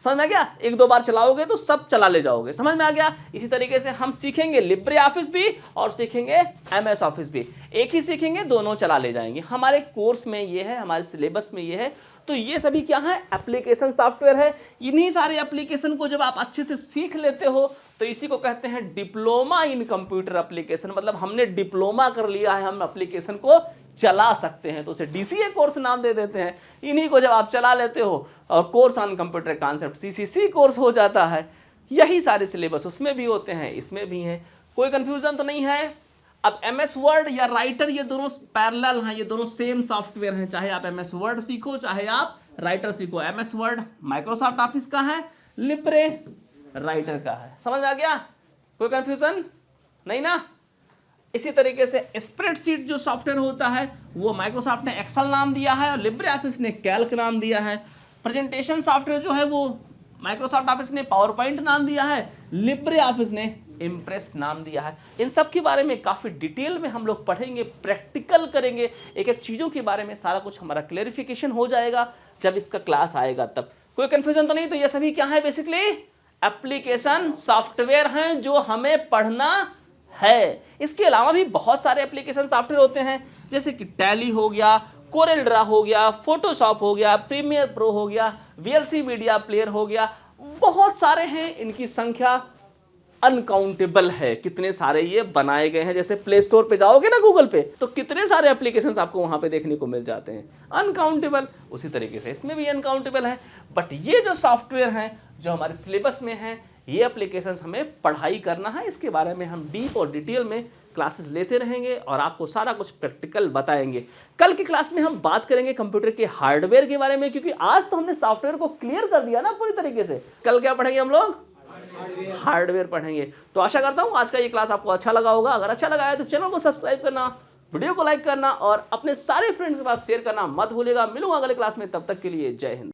समझ में आ गया? एक दो बार चलाओगे तो सब चला ले जाओगे। समझ में आ गया? इसी तरीके से हम सीखेंगे लिब्रे ऑफिस भी और सीखेंगे MS ऑफिस भी, एक ही सीखेंगे, दोनों चला ले जाएंगे। हमारे कोर्स में ये है, हमारे सिलेबस में ये है। तो ये सभी क्या है? एप्लीकेशन सॉफ्टवेयर है। इन्हीं सारे एप्लीकेशन को जब आप अच्छे से सीख लेते हो तो इसी को कहते हैं डिप्लोमा इन कंप्यूटर एप्लीकेशन। मतलब हमने डिप्लोमा कर लिया है, हम एप्लीकेशन को चला सकते हैं, तो उसे DCA कोर्स नाम दे देते हैं। इन्हीं को जब आप चला लेते हो और course on computer concept CCC course हो जाता है। यही सारे सिलेबस उसमें भी होते हैं, इसमें भी हैं, कोई कंफ्यूजन तो नहीं है। अब MS वर्ड या राइटर ये दोनों पैरेलल हैं, ये दोनों सेम सॉफ्टवेयर हैं, चाहे आप MS वर्ड सीखो चाहे आप राइटर सीखो। MS वर्ड माइक्रोसॉफ्ट ऑफिस का है, लिब्रे राइटर का है। समझ में आ गया? कोई कंफ्यूजन नहीं ना? इसी तरीके से स्प्रेडशीट जो सॉफ्टवेयर होता है वो माइक्रोसॉफ्ट ने एक्सेल नाम दिया है और लिब्रे ऑफिस ने कैल्क नाम दिया है। प्रेजेंटेशन सॉफ्टवेयर जो है वो माइक्रोसॉफ्ट ऑफिस ने पावर पॉइंट नाम दिया है, लिब्रे ऑफिस ने इम्प्रेस नाम दिया है। इन सब के बारे में काफ़ी डिटेल में हम लोग पढ़ेंगे, प्रैक्टिकल करेंगे, एक एक चीज़ों के बारे में सारा कुछ हमारा क्लेरिफिकेशन हो जाएगा जब इसका क्लास आएगा तब। कोई कन्फ्यूजन तो नहीं? तो ये सभी क्या है? बेसिकली एप्लीकेशन सॉफ्टवेयर हैं जो हमें पढ़ना है। इसके अलावा भी बहुत सारे एप्लीकेशन सॉफ्टवेयर होते हैं, जैसे कि टैली हो गया, कोरेल ड्रा हो गया, फोटोशॉप हो गया, प्रीमियर प्रो हो गया, VLC मीडिया प्लेयर हो गया, बहुत सारे हैं। इनकी संख्या अनकाउंटेबल है, कितने सारे ये बनाए गए हैं। जैसे प्ले स्टोर पे जाओगे ना गूगल पे, तो कितने सारे एप्लीकेशंस आपको वहां पे देखने को मिल जाते हैं, अनकाउंटेबल। उसी तरीके से इसमें भी अनकाउंटेबल है। बट ये जो सॉफ्टवेयर हैं जो हमारे सिलेबस में हैं, ये एप्लीकेशंस हमें पढ़ाई करना है, इसके बारे में हम डीप और डिटेल में क्लासेस लेते रहेंगे और आपको सारा कुछ प्रैक्टिकल बताएंगे। कल की क्लास में हम बात करेंगे कंप्यूटर के हार्डवेयर के बारे में, क्योंकि आज तो हमने सॉफ्टवेयर को क्लियर कर दिया ना पूरी तरीके से। कल क्या पढ़ेंगे हम लोग? हार्डवेयर पढ़ेंगे। तो आशा करता हूं आज का ये क्लास आपको अच्छा लगा होगा। अगर अच्छा लगा है तो चैनल को सब्सक्राइब करना, वीडियो को लाइक करना और अपने सारे फ्रेंड्स के पास शेयर करना मत भूलिएगा। मिलूंगा अगले क्लास में, तब तक के लिए जय हिंद।